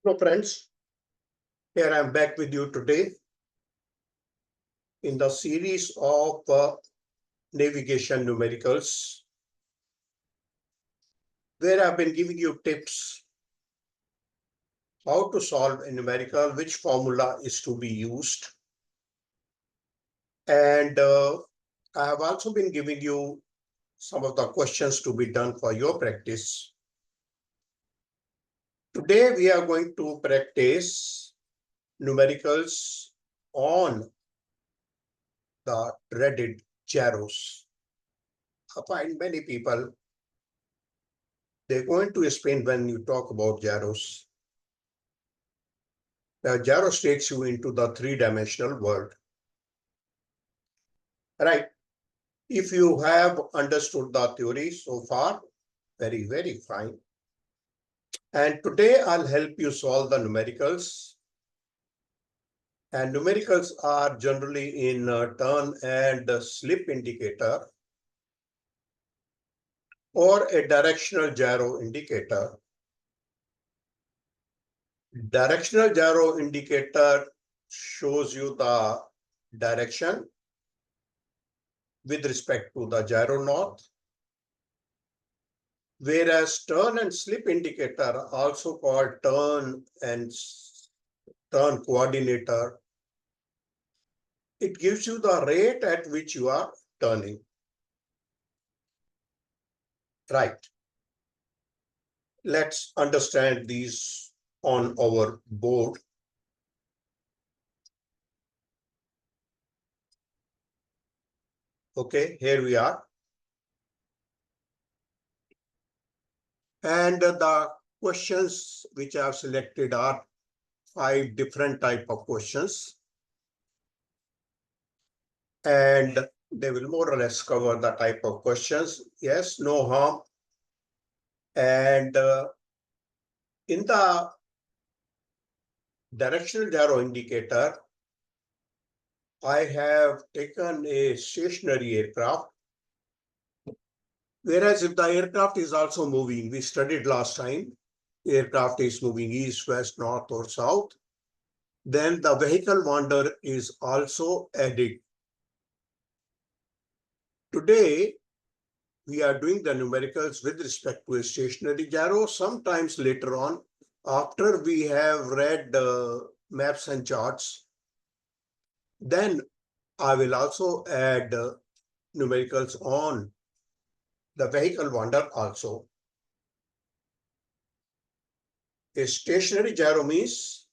So friends, here I am back with you today in the series of navigation numericals, where I've been giving you tips how to solve a numerical, which formula is to be used. And I have also been giving you some of the questions to be done for your practice. Today we are going to practice numericals on the dreaded Gyros. I find many people, they're going to explain when you talk about Gyros. Now, Gyros takes you into the three-dimensional world. Right. If you have understood the theory so far, very, very fine. And today I'll help you solve the numericals. And numericals are generally in turn and slip indicator or a directional gyro indicator. Directional gyro indicator shows you the direction with respect to the gyro north, whereas turn and slip indicator, also called turn and turn coordinator, it gives you the rate at which you are turning. Right. Let's understand these on our board. Okay, here we are. And the questions which I have selected are 5 different type of questions. And they will more or less cover the type of questions. Yes, no harm. And in the directional gyro indicator, I have taken a stationary aircraft. Whereas if the aircraft is also moving, we studied last time, aircraft is moving east, west, north, or south, then the vehicle wander is also added. Today, we are doing the numericals with respect to a stationary gyro. Sometimes later on, after we have read maps and charts, then I will also add numericals on the vehicle wander also. A stationary gyro means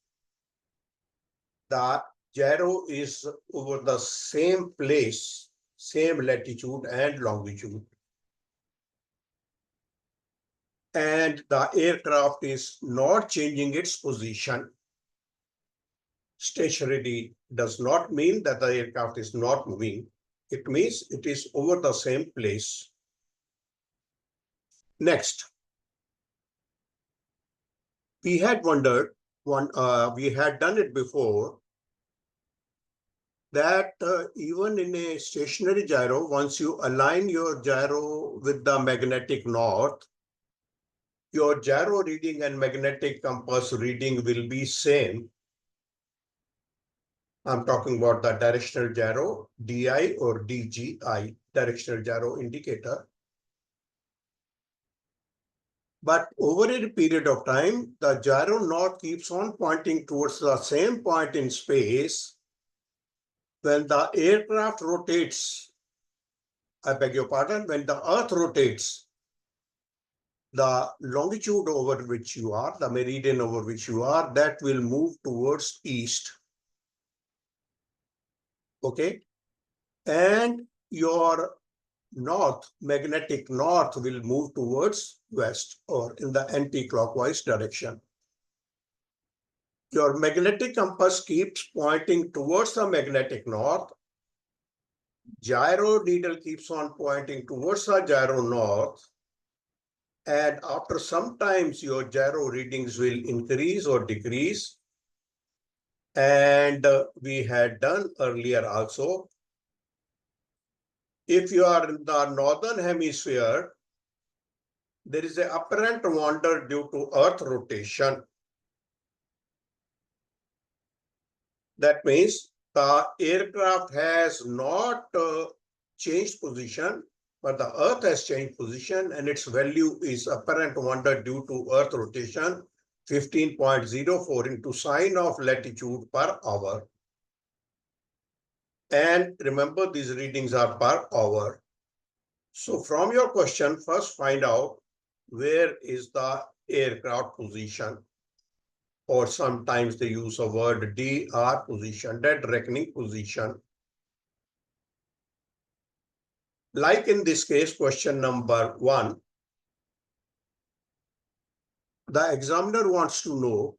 the gyro is over the same place, same latitude and longitude. And the aircraft is not changing its position. Stationary does not mean that the aircraft is not moving. It means it is over the same place. Next, we had wondered, we had done it before, that even in a stationary gyro, once you align your gyro with the magnetic north, your gyro reading and magnetic compass reading will be same. I'm talking about the directional gyro, DI or DGI, directional gyro indicator. But over a period of time, the gyro north keeps on pointing towards the same point in space. When the aircraft rotates, I beg your pardon, when the Earth rotates, the longitude over which you are, the meridian over which you are, that will move towards east. Okay? And your north, magnetic north, will move towards west or in the anti-clockwise direction. Your magnetic compass keeps pointing towards the magnetic north. Gyro needle keeps on pointing towards the gyro north. And after some times, your gyro readings will increase or decrease. And we had done earlier also, if you are in the northern hemisphere, there is an apparent wander due to Earth rotation. That means the aircraft has not changed position, but the Earth has changed position and its value is apparent wonder due to Earth rotation 15.04 into sine of latitude per hour. And remember, these readings are per hour. So from your question, first find out where is the aircraft position, or sometimes they use a word DR position, dead reckoning position. Like in this case, question number 1, the examiner wants to know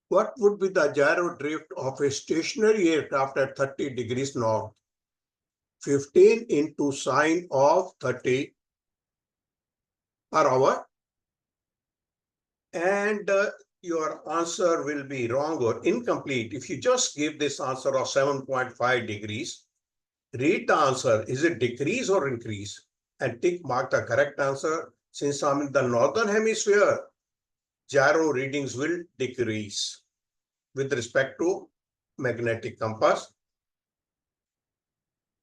what would be the gyro drift of a stationary aircraft at 30 degrees north. 15 into sine of 30 per hour. And your answer will be wrong or incomplete if you just give this answer of 7.5 degrees. Read the answer. Is it decrease or increase? And tick mark the correct answer. Since I'm in the northern hemisphere, gyro readings will decrease with respect to magnetic compass.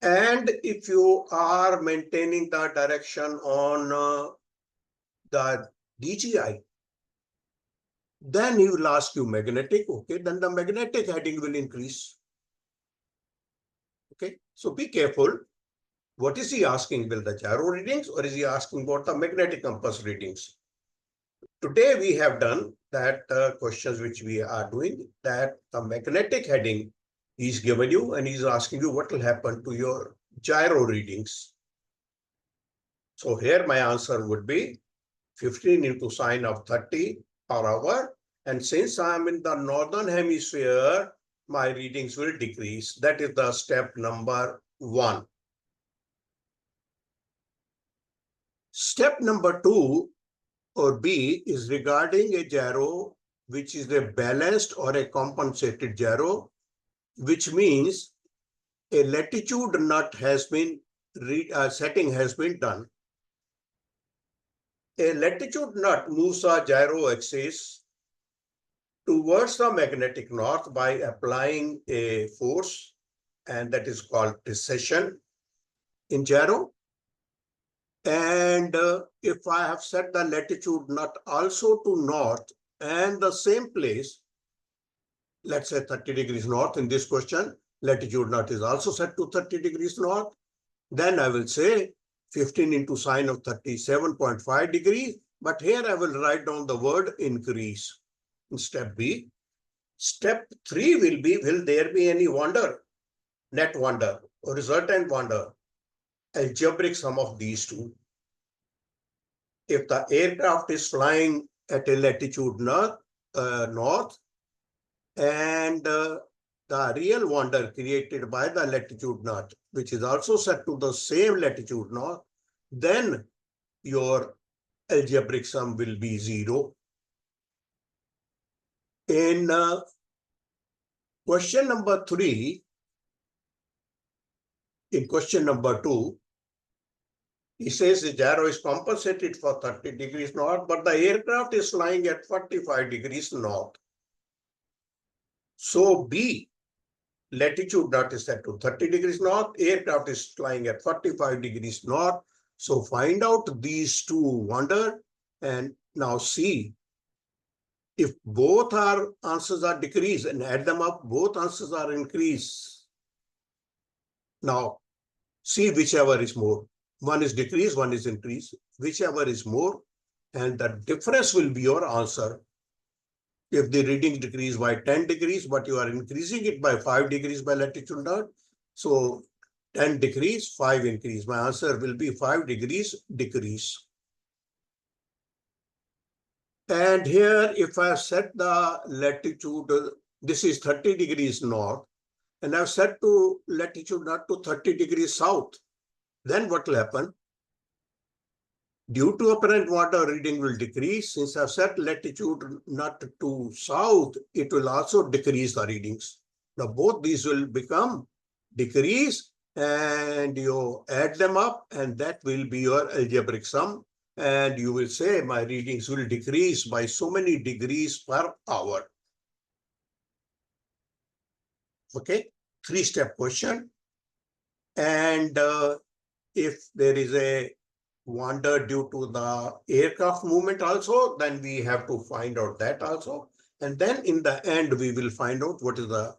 And if you are maintaining the direction on the DGI, then he will ask you magnetic. Okay, then the magnetic heading will increase. Okay, so be careful. What is he asking? Will the gyro readings, or is he asking about the magnetic compass readings? Today we have done that questions which we are doing, that the magnetic heading is given you and he's asking you what will happen to your gyro readings. So here my answer would be 15 into sine of 30 per hour. And since I am in the northern hemisphere, my readings will decrease. That is the step number 1. Step number 2 or B is regarding a gyro which is a balanced or a compensated gyro, which means a latitude nut has been setting has been done. A latitude nut moves a gyro axis towards the magnetic north by applying a force, and that is called precession in gyro. And if I have set the latitude nut also to north and the same place, let's say 30 degrees north in this question, latitude nut is also set to 30 degrees north, then I will say 15 into sine of 37.5 degrees. But here I will write down the word increase in step B. Step 3 will be, will there be any wonder, net wonder or resultant wonder? Algebraic sum of these two. If the aircraft is flying at a latitude north, and the real wonder created by the latitude north, which is also set to the same latitude north, then your algebraic sum will be 0. In question number 3, in question number 2, he says the gyro is compensated for 30 degrees north, but the aircraft is flying at 45 degrees north. So B, latitude nut is set to 30 degrees north, aircraft is flying at 45 degrees north. So find out these two wonder, and now see if both our answers are decrease and add them up, both answers are increase. Now see whichever is more. One is decrease, one is increase, whichever is more, and the difference will be your answer. If the reading decrease by 10 degrees, but you are increasing it by 5 degrees by latitude north, so 10 decrease, 5 increase. My answer will be 5 degrees decrease. And here, if I set the latitude, this is 30 degrees north, and I've set to latitude north to 30 degrees south, then what will happen? Due to apparent water, reading will decrease. Since I've set latitude not to south, it will also decrease the readings. Now both these will become decrease, and you add them up, and that will be your algebraic sum. And you will say my readings will decrease by so many degrees per hour. Okay, three-step question. And if there is a wander due to the aircraft movement also, then we have to find out that also. And then in the end, we will find out what is the,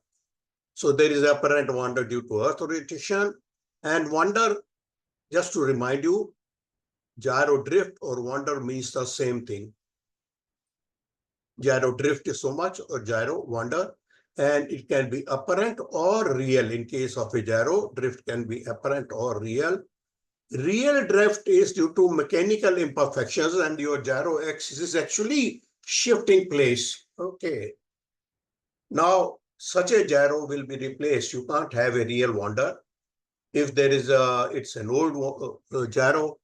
so there is apparent wander due to Earth rotation. And wander, just to remind you, gyro drift or wander means the same thing. Gyro drift is so much or gyro wander, and it can be apparent or real. In case of a gyro, drift can be apparent or real. Real drift is due to mechanical imperfections and your gyro axis is actually shifting place. Okay. Now, such a gyro will be replaced. You can't have a real wander. If there is it's an old gyro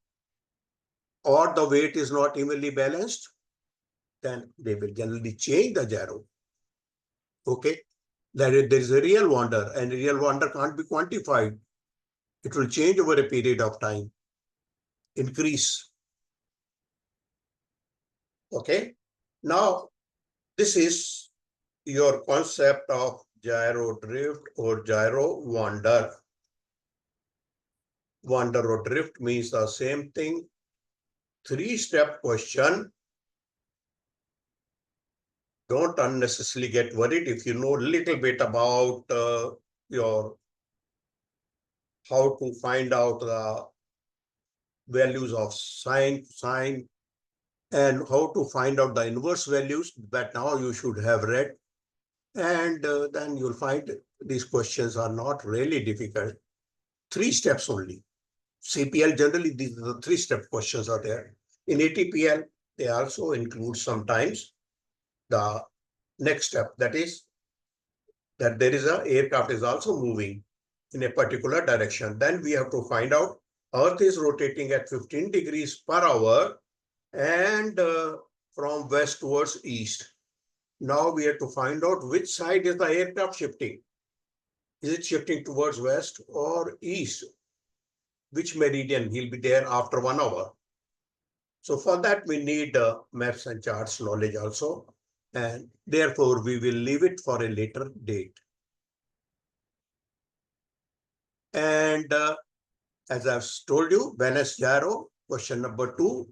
or the weight is not evenly balanced, then they will generally change the gyro. Okay. That there is a real wander and real wander can't be quantified. It will change over a period of time, increase. Okay. Now, this is your concept of gyro drift or gyro wander. Wander or drift means the same thing. Three-step question. Don't unnecessarily get worried if you know a little bit about your how to find out the values of sine, and how to find out the inverse values that now you should have read. And then you'll find these questions are not really difficult. 3 steps only. CPL generally these are the 3-step questions are there. In ATPL, they also include sometimes the next step, that is that there is a aircraft is also moving in a particular direction. Then we have to find out Earth is rotating at 15 degrees per hour and from west towards east. Now we have to find out which side is the aircraft shifting. Is it shifting towards west or east? Which meridian he'll be there after 1 hour? So for that, we need maps and charts knowledge also. And therefore, we will leave it for a later date. And as I've told you, balanced gyro, question number 2,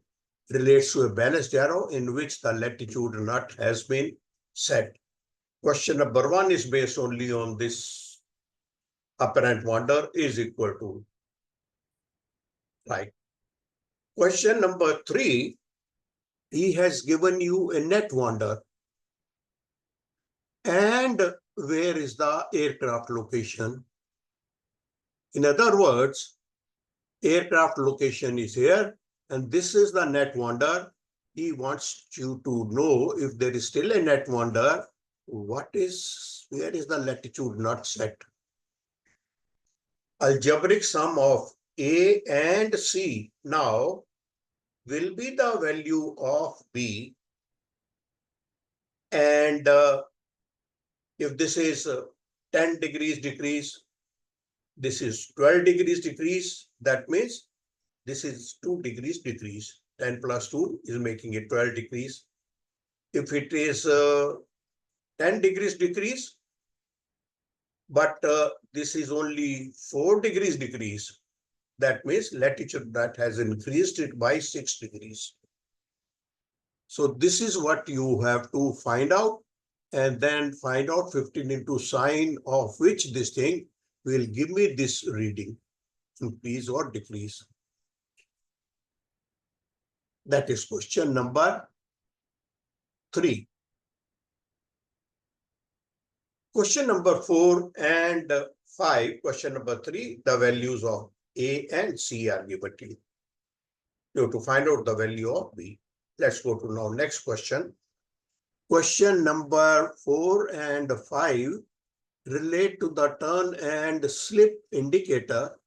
relates to a balanced gyro in which the latitude nut has been set. Question number 1 is based only on this apparent wander is equal to, right? Question number 3, he has given you a net wander. And where is the aircraft location? In other words, aircraft location is here, and this is the net wander. He wants you to know if there is still a net wander, where is the latitude not set? Algebraic sum of A and C now will be the value of B. And if this is 10 degrees decrease, this is 12 degrees decrease, that means this is 2 degrees decrease. 10 plus 2 is making it 12 degrees. If it is 10 degrees decrease, but this is only 4 degrees decrease, that means latitude that has increased it by 6 degrees. So this is what you have to find out, and then find out 15 into sine of which this thing will give me this reading, increase or decrease. That is question number 3. Question number 4 and 5, question number 3, the values of A and C are given to you. You have to find out the value of B. Let's go to now next question. Question number 4 and 5 relate to the turn and slip indicator,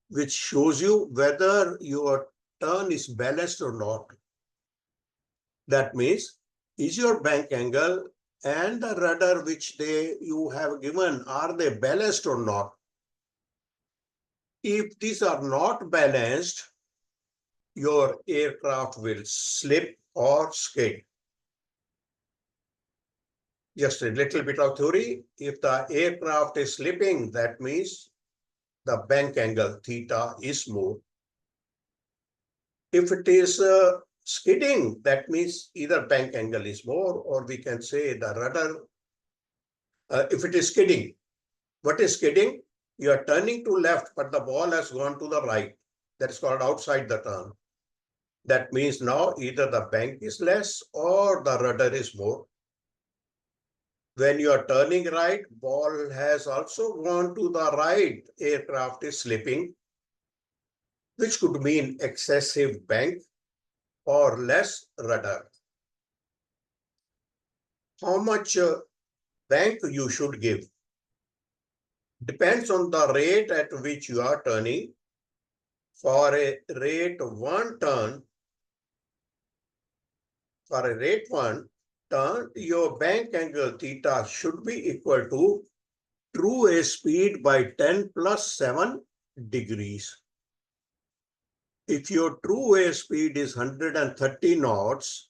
which shows you whether your turn is balanced or not. That means, is your bank angle and the rudder which you have given, are they balanced or not? If these are not balanced, your aircraft will slip or skid. Just a little bit of theory. If the aircraft is slipping, that means the bank angle theta is more. If it is skidding, that means either bank angle is more, or we can say the rudder. If it is skidding, what is skidding? You are turning to left, but the ball has gone to the right. That is called outside the turn. That means now either the bank is less or the rudder is more. When you are turning right, ball has also gone to the right, aircraft is slipping, which could mean excessive bank or less rudder. How much bank you should give depends on the rate at which you are turning. For a rate 1 turn, your bank angle theta should be equal to true A speed by 10 plus 7 degrees. If your true A speed is 130 knots,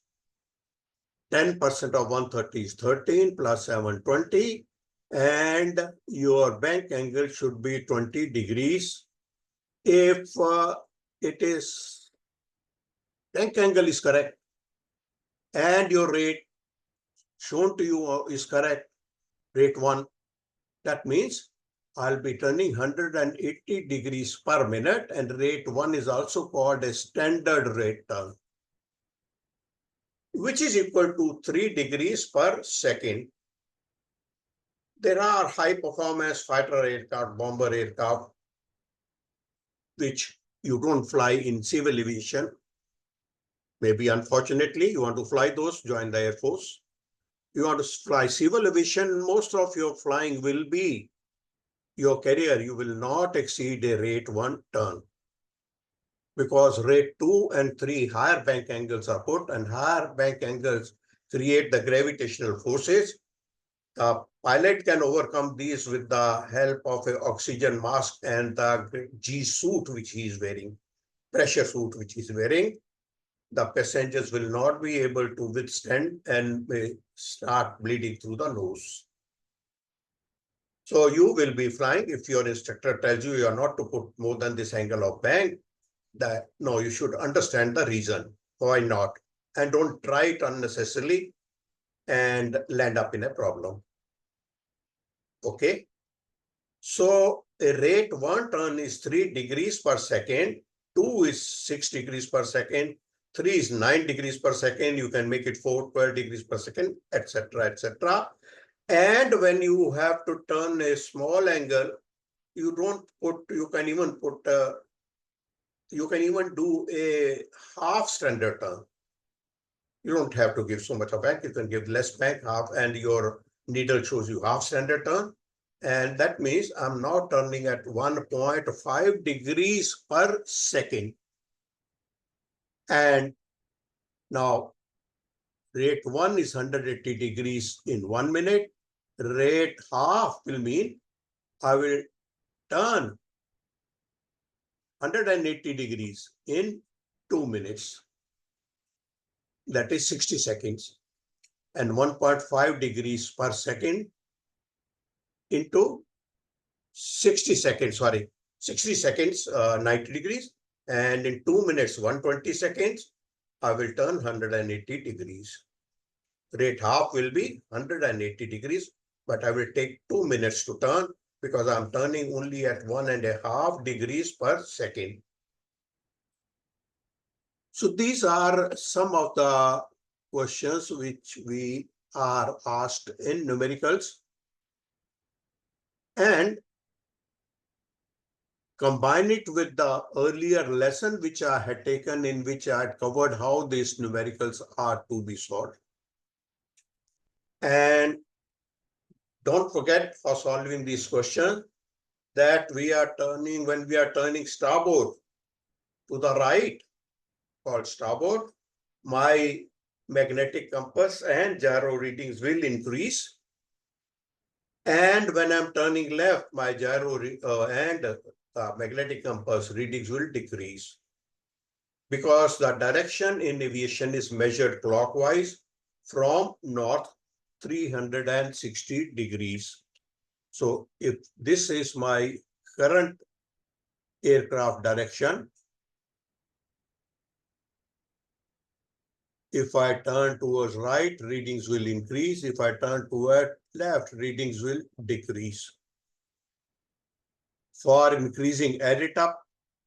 10% of 130 is 13 plus 7, 20, and your bank angle should be 20 degrees. If it is bank angle is correct and your rate shown to you is correct, rate 1, that means I'll be turning 180 degrees per minute, and rate 1 is also called a standard rate turn, which is equal to 3 degrees per second. There are high performance fighter aircraft, bomber aircraft, which you don't fly in civil aviation. Maybe unfortunately, you want to fly those, join the Air Force. You want to fly civil aviation, most of your flying will be your career. You will not exceed a rate 1 turn, because rate 2 and 3 higher bank angles are put, and higher bank angles create the gravitational forces. The pilot can overcome these with the help of an oxygen mask and the G suit which he is wearing, pressure suit which he is wearing. The passengers will not be able to withstand and may start bleeding through the nose. So you will be flying. If your instructor tells you are not to put more than this angle of bank, no, you should understand the reason. Why not? And don't try it unnecessarily and land up in a problem. Okay. So a rate 1 turn is 3 degrees per second, 2 is 6 degrees per second, 3 is 9 degrees per second. You can make it 4, 12 degrees per second, etc., etc. And when you have to turn a small angle, you can even do a half standard turn. You don't have to give so much of bank. You can give less bank, half, and your needle shows you half standard turn. And that means I'm now turning at 1.5 degrees per second. And now rate 1 is 180 degrees in 1 minute. Rate half will mean I will turn 180 degrees in 2 minutes. That is 60 seconds. And 1.5 degrees per second into 60 seconds, 90 degrees. And in 2 minutes, 120 seconds, I will turn 180 degrees. Rate half will be 180 degrees, but I will take 2 minutes to turn because I'm turning only at 1.5 degrees per second. So these are some of the questions which we are asked in numericals. And combine it with the earlier lesson which I had taken, in which I had covered how these numericals are to be solved. And don't forget, for solving these questions, that when we are turning starboard to the right, called starboard, my magnetic compass and gyro readings will increase. And when I'm turning left, my gyro and magnetic compass readings will decrease, because the direction in aviation is measured clockwise from north 360 degrees. So if this is my current aircraft direction, if I turn towards right, readings will increase. If I turn toward left, readings will decrease. For increasing, add it up,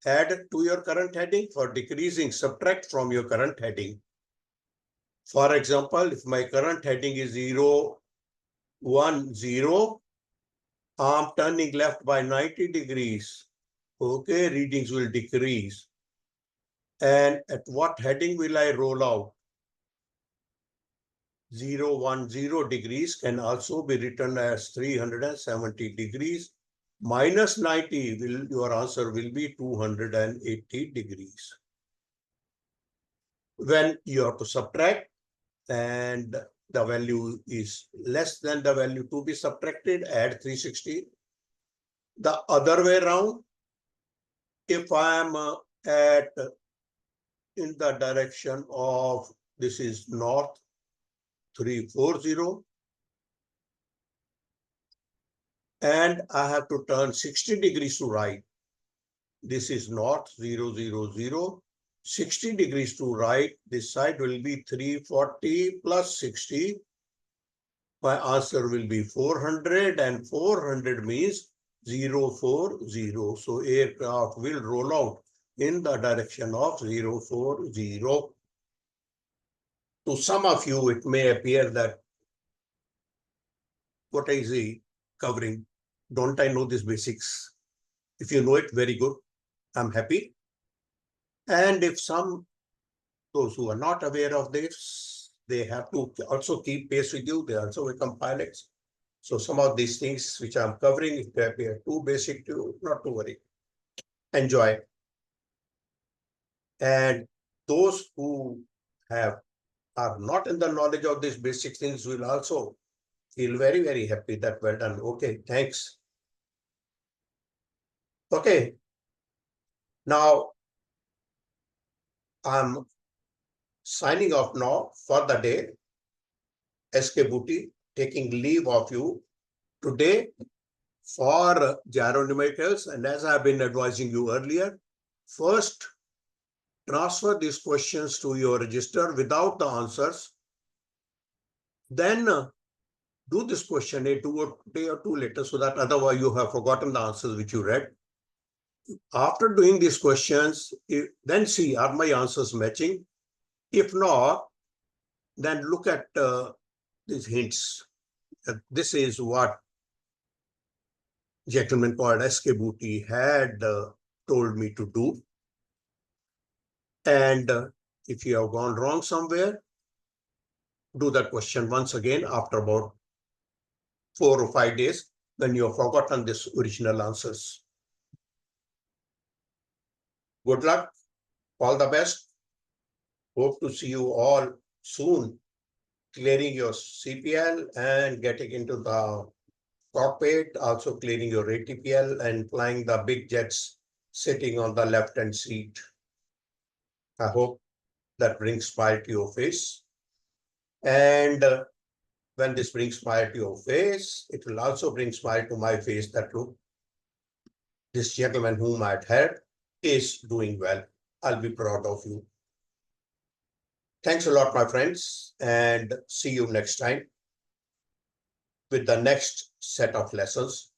add to your current heading. For decreasing, subtract from your current heading. For example, if my current heading is 0, 1, 0, I'm turning left by 90 degrees. Okay, readings will decrease. And at what heading will I roll out? 0, 1, 0 degrees can also be written as 370 degrees. Minus 90, your answer will be 280 degrees. When you have to subtract and the value is less than the value to be subtracted, add 360. The other way around, if I am in the direction of, this is north, 340, and I have to turn 60 degrees to right. This is north, 0, 0, 0. 60 degrees to right, this side will be 340 plus 60. My answer will be 400, and 400 means 040. So aircraft will roll out in the direction of 040. To some of you, it may appear that what is he covering? Don't I know these basics? If you know it, very good. I'm happy. And if those who are not aware of this, they have to also keep pace with you. They also become pilots. So some of these things which I'm covering, if they appear too basic to you, not to worry. Enjoy. And those who are not in the knowledge of these basic things will also feel very, very happy that well done. Okay, thanks. Okay. Now, I'm signing off now for the day. SK Booty, taking leave of you today for gyro numericals. And as I've been advising you earlier, first transfer these questions to your register without the answers. Then do this question a day or two later, so that otherwise you have forgotten the answers which you read. After doing these questions, then see, are my answers matching? If not, then look at these hints. This is what gentleman called SK Booty had told me to do. And if you have gone wrong somewhere, do that question once again after about 4 or 5 days when you have forgotten this original answers. Good luck, all the best. Hope to see you all soon, clearing your CPL and getting into the cockpit, also clearing your ATPL and flying the big jets sitting on the left-hand seat. I hope that brings smile to your face. And when this brings smile to your face, it will also bring smile to my face that look, this gentleman whom I had helped is doing well. I'll be proud of you. Thanks a lot, my friends, and see you next time with the next set of lessons.